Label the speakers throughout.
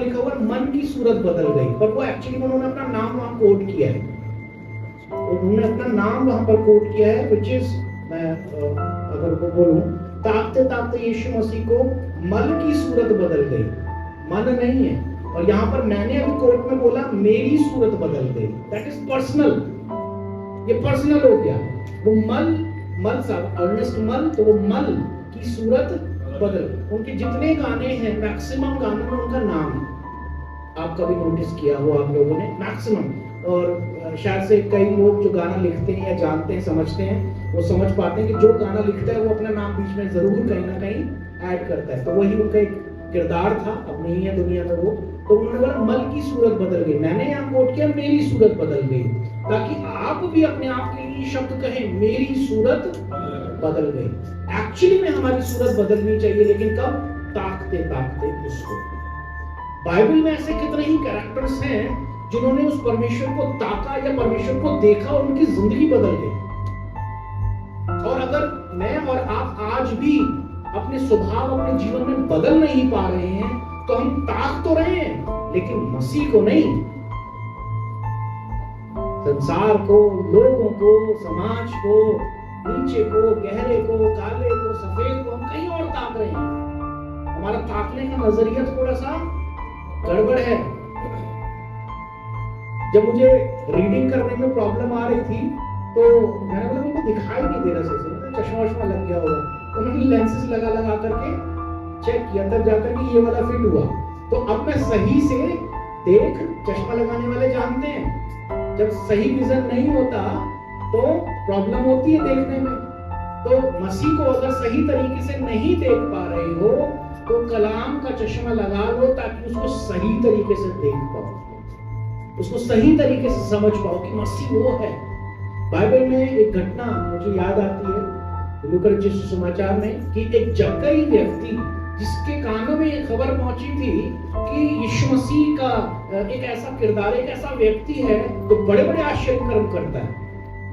Speaker 1: लिखा हुआ मन की सूरत बदल गई, पर वो एक्चुअली उन्होंने अपना नाम वहां कोट किया है, उन्होंने अपना नाम वहां पर कोट किया है, विच इज, मैं अगर वो बोलूं, ताकते ताकते यीशु मसीह को मल की सूरत बदल गई, मन नहीं है। और यहाँ पर मैंने अभी कोर्ट में बोला मेरी सूरत बदल गई, दैट इज पर्सनल, ये पर्सनल हो गया। वो मल साहब अर्नेस्ट मल, तो वो मल की सूरत बदल। उनके जितने गाने हैं मैक्सिमम गानों में उनका नाम है, आप कभी नोटिस किया हो आप लोगों ने, मैक्सिमम। और शायद से कई लोग जो गाना लिखते हैं या जानते हैं समझते हैं, वो समझ पाते हैं कि जो गाना लिखता है वो अपना नाम बीच में जरूर कहीं ना कहीं ऐड करता है, तो वही उनका एक किरदार था, अब नहीं है दुनिया में वो। तो उन्होंने बोला मल की सूरत बदल गई, मैंने यहाँ कोट किया मेरी सूरत बदल गई, ताकि आप भी अपने आप के लिए शब्द कहें मेरी सूरत बदल गई। एक्चुअली में हमारी सूरत बदलनी चाहिए, लेकिन कब? ताकते ताकते उसको। बाइबल में ऐसे कितने ही कैरेक्टर्स हैं जिन्होंने उस परमेश्वर को ताका या परमेश्वर को देखा और उनकी जिंदगी बदल गई। और अगर मैं और आप आज भी अपने स्वभाव अपने जीवन में बदल नहीं पा रहे हैं, तो हम ताक तो रहे हैं लेकिन मसीह को नहीं। संसार को, लोगों को, समाज को, नीचे को, गहरे को, काले को, सफेद को हम कहीं और ताक रहे हैं। हमारा ताकने का नजरिया थोड़ा सा गड़बड़ है। जब मुझे रीडिंग करने में प्रॉब्लम आ रही थी, तो मैंने बोला मुझे दिखाई नहीं दे रहा सही से, चश्मा वश्मा लग गया होगा। उन्होंने लेंसेज लगा करके चेक किया, तब जाकर के ये वाला फिट हुआ। तो अब मैं सही से देख, चश्मा लगाने वाले जानते हैं, जब सही विजन नहीं होता तो प्रॉब्लम होती है देखने में। तो मसीह को अगर सही तरीके से नहीं देख पा रहे हो, तो कलाम का चश्मा लगा लो, ताकि उसको सही तरीके से देख पाओ, उसको सही तरीके से समझ पाओ कि मसीह वो है। बाइबल में एक घटना मुझे याद आती है लूका रचित सुसमाचार में, कि एक जक्कई व्यक्ति जिसके कानों में एक खबर पहुंची थी कि यीशु मसीह का एक ऐसा किरदार, एक ऐसा व्यक्ति है जो बड़े बड़े आश्चर्य कर्म करता है।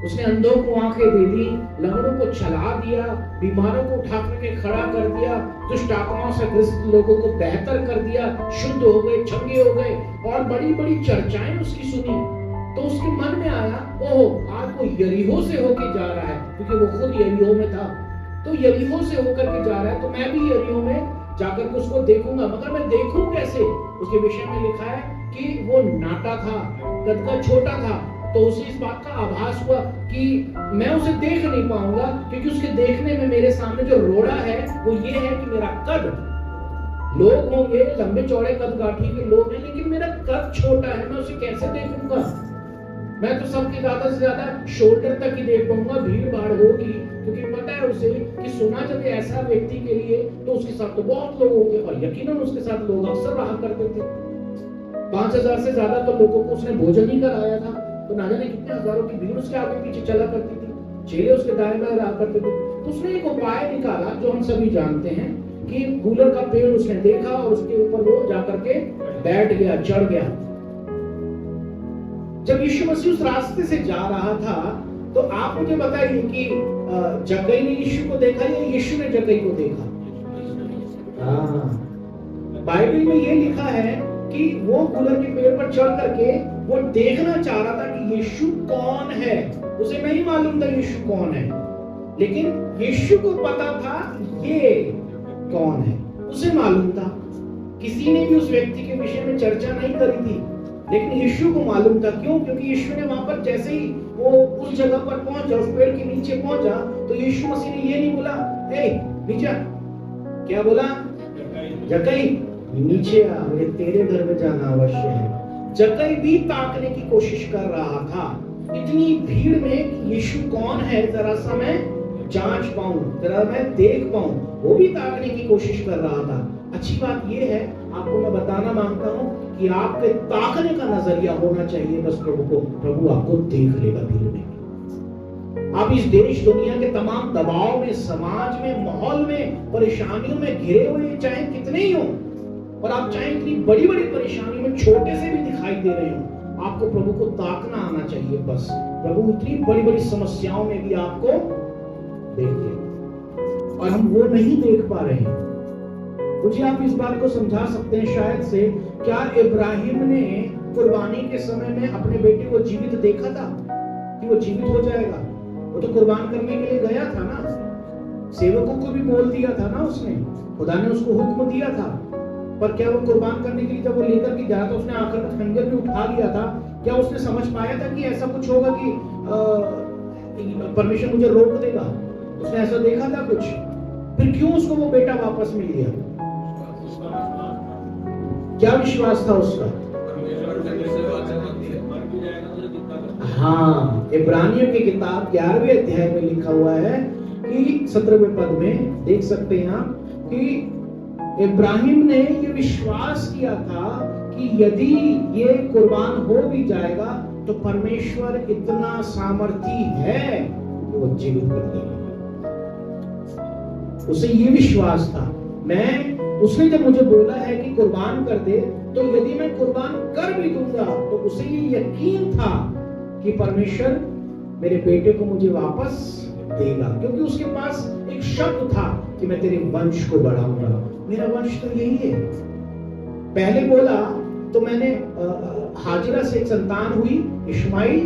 Speaker 1: उसने अंधों को आंखें दे दी, लंगड़ों को चला दिया, बीमारों को उठा करके खड़ा कर दिया, दुष्ट आत्माओं से ग्रस्त लोगों को बेहतर कर दिया, शुद्ध हो गए, चंगे हो गए, और बड़ी बड़ी चर्चाएं उसकी सुनी। तो उसके मन में आया, ओह आज वो यरीहो से होके जा रहा है, क्योंकि वो खुद यरीहो में था। तो यरीहो से होकर के जा रहा है, तो मैं भी यरीहो में जाकर के उसको देखूंगा, मगर मैं देखूं कैसे? उसके विषय में लिखा है कि वो नाटा था, कद का छोटा था। तो उसे इस बात का आभास हुआ कि मैं उसे देख नहीं पाऊंगा, क्योंकि उसके देखने में मेरे सामने जो रोड़ा है वो ये है कि मेरा कद, लोग होंगे लंबे चौड़े कद गाठी के लोग हैं, लेकिन मेरा कद छोटा है, मैं उसे कैसे देखूंगा? मैं तो सबके ज्यादा से ज्यादा शोल्डर तक ही देख पाऊंगा, भीड़ भाड़ होगी, क्योंकि पता है उसे कि सोना जब ऐसा व्यक्ति के लिए, तो उसके साथ तो बहुत लोग होंगे, और यकीनन उसके साथ लोग अक्सर रहा करते थे। 5000 से ज्यादा तो लोगों को उसने भोजन ही कराया था, तो ना जाने कितने हजारों की भीड़ उसके आगे पीछे चला करती थी, चेले उसके दाएं बाएं रहा करते थे। तो उसने एक उपाय निकाला जो हम सभी जानते हैं, कि गूलर का पेड़ उसने देखा और उसके ऊपर वो जाकर के बैठ गया, चढ़ गया। जब यीशु मसीह उस रास्ते से जा रहा था, तो आप मुझे बताइए कि जक्कई ने यीशु को देखा या यीशु ने जक्कई को देखा? बाइबल में ये लिखा है कि वो गूलर के पेड़ पर चढ़ करके वो देखना चाह रहा था कि यीशु कौन है। उसे नहीं मालूम था यीशु कौन है, लेकिन यीशु को पता था ये कौन है, उसे मालूम था। किसी ने भी उस व्यक्ति के विषय में चर्चा नहीं करी थी, लेकिन यीशु को मालूम था। क्यों? क्योंकि यीशु ने वहां पर जैसे ही वो उस जगह पर पहुंचा, उस पेड़ के नीचे पहुंचा, तो यीशु मसीह ने ये नहीं बोला ए नीचे, क्या बोला? जक्कई नीचे आ, मुझे तेरे घर में जाना अवश्य है। जक्कई भी ताकने की कोशिश कर रहा था, इतनी भीड़ में यीशु कौन है जरा सा मैं जांच पाऊं, जरा मैं देख पाऊं, वो भी ताकने की कोशिश कर रहा था। अच्छी बात यह है, आपको मैं बताना मांगता हूं कि आपके ताकने का नजरिया होना चाहिए बस प्रभु को, प्रभु आपको देख लेगा भीड़ में। आप इस देश दुनिया के तमाम दबाव में, समाज में, माहौल में, परेशानियों में घिरे हुए चाहे कितने ही हो, और आप चाहे इतनी बड़ी बड़ी परेशानी में छोटे से भी दिखाई दे रहे हो, आपको प्रभु को ताकना आना चाहिए। बस प्रभु इतनी बड़ी बड़ी समस्याओं में भी आपको देख ले, और हम वो नहीं देख पा रहे हैं। मुझे आप इस बात को समझा सकते हैं शायद से क्या इब्राहिम ने कुर्बानी के समय में अपने बेटे को जीवित देखा था कि वो जीवित हो जाएगा? वो तो कुर्बान करने के लिए गया था ना, सेवकों को भी बोल दिया था ना उसने, खुदा ने उसको हुक्म दिया था। पर क्या वो कुर्बान करने के लिए जब वो लेकर के गया तो उसने आखिर में खंजर भी उठा लिया था? क्या उसने समझ पाया था कि ऐसा कुछ होगा कि परमेश्वर मुझे रोक देगा? उसने ऐसा देखा था कुछ? फिर क्यों उसको वो बेटा वापस मिल गया? क्या विश्वास था उसका? हाँ, इब्रानियों की किताब 11वें अध्याय में लिखा हुआ है कि 17वें पद में देख सकते हैं आप कि इब्राहिम ने ये विश्वास किया था कि यदि ये कुर्बान हो भी जाएगा तो परमेश्वर इतना सामर्थी है कि वो जीवित कर देगा। उसे ये विश्वास था। उसने जब मुझे बोला है कि कुर्बान कर दे, तो यदि मैं कुर्बान कर भी दूंगा तो उसे ये यकीन था कि परमेश्वर मेरे बेटे को मुझे वापस देगा, क्योंकि उसके पास एक शब्द था कि मैं तेरे वंश को बढ़ाऊंगा। मेरा वंश तो यही है। पहले बोला तो मैंने हाजिरा से एक संतान हुई, इश्माइल,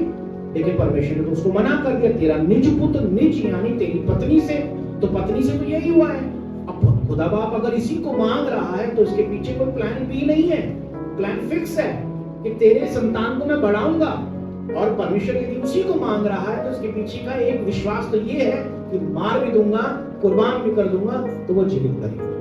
Speaker 1: लेकिन परमेश्वर ने तो उसको मना कर दिया, तेरा निज पुत्र, निज यानी तेरी पत्नी से, तो पत्नी से तो यही हुआ है। अब खुदा बाप अगर इसी को मांग रहा है तो इसके पीछे कोई प्लान बी नहीं है, प्लान फिक्स है कि तेरे संतान को मैं बढ़ाऊंगा। और परमेश्वर यदि उसी को मांग रहा है तो इसके पीछे का एक विश्वास तो ये है कि मार भी दूंगा, कुर्बान भी कर दूंगा, तो वो जीवित करेगा।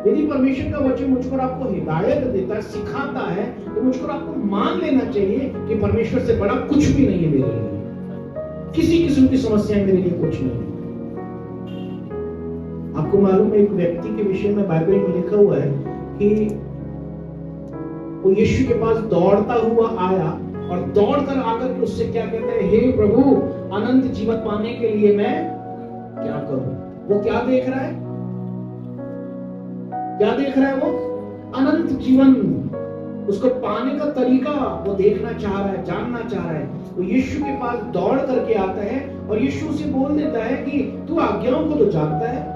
Speaker 1: यदि परमेश्वर का वचन मुझको आपको हिदायत देता है, सिखाता है, तो मुझको आपको मान लेना चाहिए कि परमेश्वर से बड़ा कुछ भी नहीं है मेरे लिए। किसी किस्म की समस्याएं मेरे लिए कुछ नहीं है। आपको मालूम है, एक व्यक्ति के विषय में बाइबल में लिखा हुआ है कि वो यीशु के पास दौड़ता हुआ आया और दौड़कर आकर के उससे क्या कहता है, हे प्रभु, अनंत जीवन पाने के लिए मैं क्या करूं? वो क्या देख रहा है? क्या देख रहा है वो? अनंत जीवन। उसको पाने का तरीका वो देखना चाह रहा है, जानना चाह रहा है। वो यीशु के पास दौड़ करके आता है और यीशु उसे बोल देता है कि तू आज्ञाओं को तो जानता है।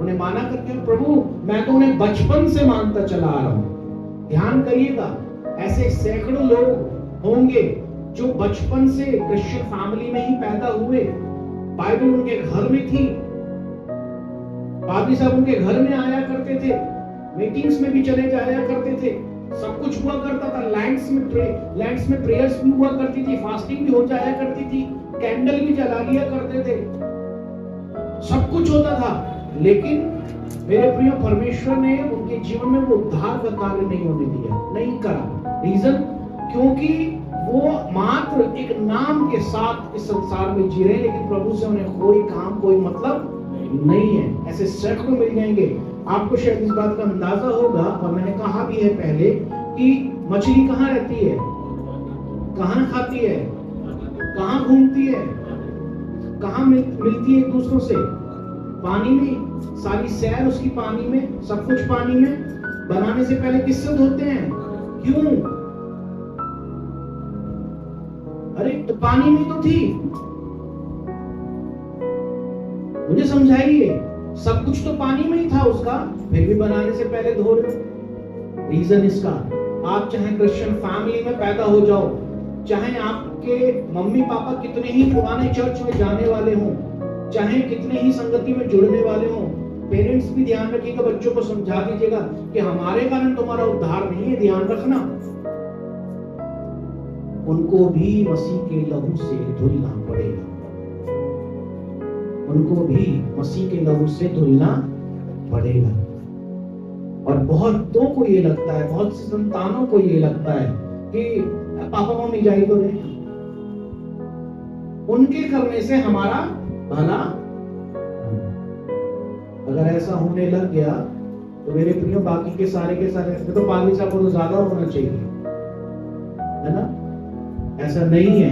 Speaker 1: उन्हें माना करके, प्रभु मैं तो उन्हें बचपन से मानता चला आ रहा हूं। ध्यान करिएगा, ऐसे सैकड़ों लोग होंगे जो बचपन से क्रिश्चियन फैमिली में ही पैदा हुए, बाइबल उनके घर में थी, पादरी साहब उनके घर में आया करते थे, मीटिंग्स में भी चले जाया करते थे, सब कुछ हुआ करता था। लैंड्स में प्रेयर्स भी हुआ करती थी, फास्टिंग भी हो जाया करती थी, कैंडल भी जला लिया करते थे, सब कुछ होता था। लेकिन मेरे प्रिय, परमेश्वर ने उनके जीवन में वो उद्धार का कार्य नहीं होने दिया, नहीं करा। रीजन, क्योंकि वो मात्र एक नाम के साथ इस संसार में जी रहे, लेकिन प्रभु से उन्हें कोई काम, कोई मतलब नहीं है। ऐसे सैकड़ों मिल जाएंगे। आपको शायद इस बात का अंदाजा होगा, और मैंने कहा भी है पहले, कि मछली कहाँ रहती है, कहाँ खाती है, कहाँ घूमती है, कहाँ मिलती है एक दूसरों से? पानी में। सारी सैर उसकी पानी में, सब कुछ पानी में। बनाने से पहले किससे धोते हैं? क्यों? अरे तो पानी में तो थी। मुझे समझाइए, सब कुछ तो पानी में ही था उसका, फिर भी बनाने से पहले धो रहे हो। रीजन इसका, आप चाहे क्रिश्चियन फैमिली में पैदा हो जाओ, चाहे आपके मम्मी पापा कितने ही पुराने चर्च में जाने वाले हों, चाहे कितने ही संगति में जुड़ने वाले हों, पेरेंट्स भी ध्यान रखिएगा, बच्चों को समझा दीजिएगा कि हमारे कारण तुम्हारा उद्धार नहीं है, ध्यान रखना। उनको भी मसीह के लहू से धुलना पड़ेगा, उनको भी मसीह के लहू से धुलना पड़ेगा। और बहुतों को ये लगता है, बहुत सी संतानों को ये लगता है कि पापा मम्मी जाए तो रहे, उनके करने से हमारा भला। अगर ऐसा होने लग गया तो मेरे प्रियो, बाकी के सारे तो पादरी साहब को तो ज्यादा होना चाहिए, है ना? ऐसा नहीं है।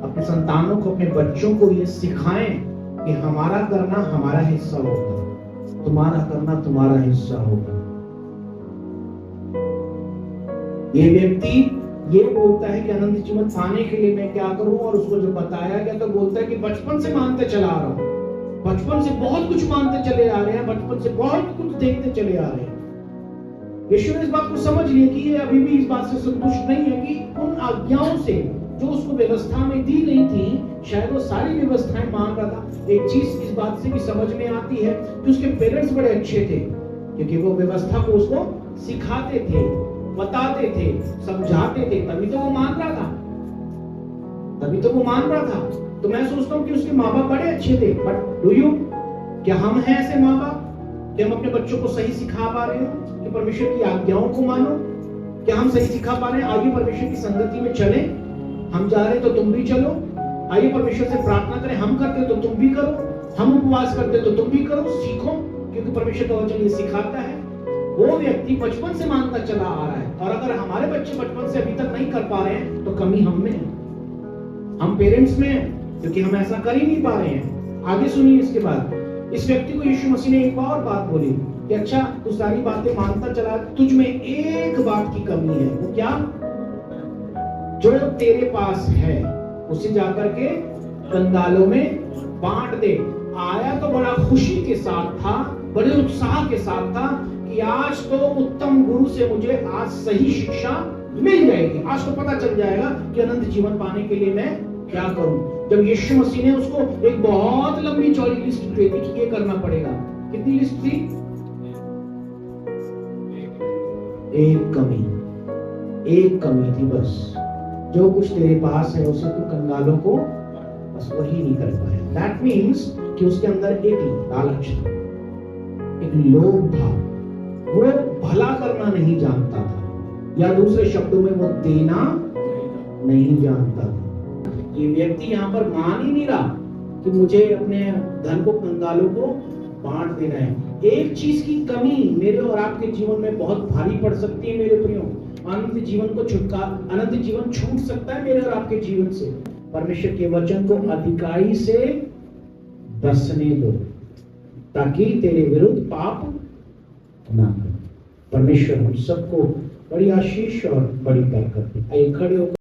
Speaker 1: अपने संतानों को, अपने बच्चों को ये सिखाएं कि हमारा करना हमारा हिस्सा होगा, तुम्हारा करना तुम्हारा हिस्सा होगा। ये व्यक्ति ये बोलता है कि अनंत जीवन पाने के लिए मैं क्या करूं, और उसको जो बताया गया तो बोलता है कि बचपन से मानते चला आ रहा हूं, बचपन से बहुत कुछ मानते चले आ रहे हैं, बचपन से बहुत कुछ देखते चले आ रहे हैं। यीशु ने इस बात को समझ लिया कि ये अभी भी इस बात से संतुष्ट नहीं है कि उन आज्ञाओं से जो उसको व्यवस्था में दी गई थी, शायद वो सारी व्यवस्थाएं मान रहा था। एक चीज इस बात से भी समझ में आती है कि उसके पेरेंट्स बड़े अच्छे थे, क्योंकि वो व्यवस्था को उसको सिखाते थे, बताते थे, समझाते थे, तभी तो वो मान रहा था, तभी तो वो मान रहा था। तो मैं सोचता हूँ कि उसके माँ बाप बड़े अच्छे थे, बट डू यू, क्या हम हैं ऐसे माँ बाप कि हम अपने बच्चों को सही सिखा पा रहे हैं कि परमेश्वर की आज्ञाओं को मानो? क्या हम सही सिखा पा रहे हैं? आइए परमेश्वर की संगति में चले, हम जा रहे तो तुम भी चलो। आइए परमेश्वर से प्रार्थना करें, हम करते तो तुम भी करो, हम उपवास करते तो तुम भी करो। सीखो, क्योंकि परमेश्वर का वचन ये सिखाता है। वो व्यक्ति बचपन से मानता चला आ रहा है, और अगर हमारे बच्चे बचपन से अभी तक नहीं कर पा रहे हैं तो कमी हम में है, हम पेरेंट्स में है, क्योंकि हम ऐसा कर ही नहीं पा रहे हैं। आगे सुनिए इसके बाद, इस व्यक्ति को यीशु मसीह ने एक और बात बोली कि अच्छा तू सारी बातें मानता चला, तुझ में एक बात की कमी है। वो क्या? जो तेरे पास है उसे जाकर के कंगालों में बांट दे। आया तो बड़ा खुशी के साथ था, बड़े उत्साह के साथ था कि आज तो उत्तम गुरु से मुझे आज सही शिक्षा मिल जाएगी, आज तो पता चल जाएगा कि अनंत जीवन पाने के लिए मैं क्या करूं। जब यीशु मसीह ने उसको एक बहुत लंबी चौड़ी लिस्ट दे दी कि ये करना पड़ेगा। कितनी लिस्ट थी? एक कमी थी बस। जो कुछ तेरे पास है उसे तू कंगालों को, बस वही नहीं कर पाया। दैट मीन्स कि उसके अंदर एक लालच था, एक लोभ था, वो भला करना नहीं जानता था, या दूसरे शब्दों में वो देना नहीं जानता था। ये व्यक्ति यहाँ पर मान ही नहीं रहा कि मुझे अपने धन को कंगालों को बांट देना है। एक चीज की कमी मेरे और आपके जीवन में बहुत भारी पड़ सकती है मेरे प्रियो। अनंत जीवन छूट सकता है मेरे और आपके जीवन से। परमेश्वर के वचन को अधिकाई से बसने दो, ताकि तेरे विरुद्ध पाप ना करे। परमेश्वर हम सबको बड़ी आशीष और बड़ी बरकत दे। खड़े होकर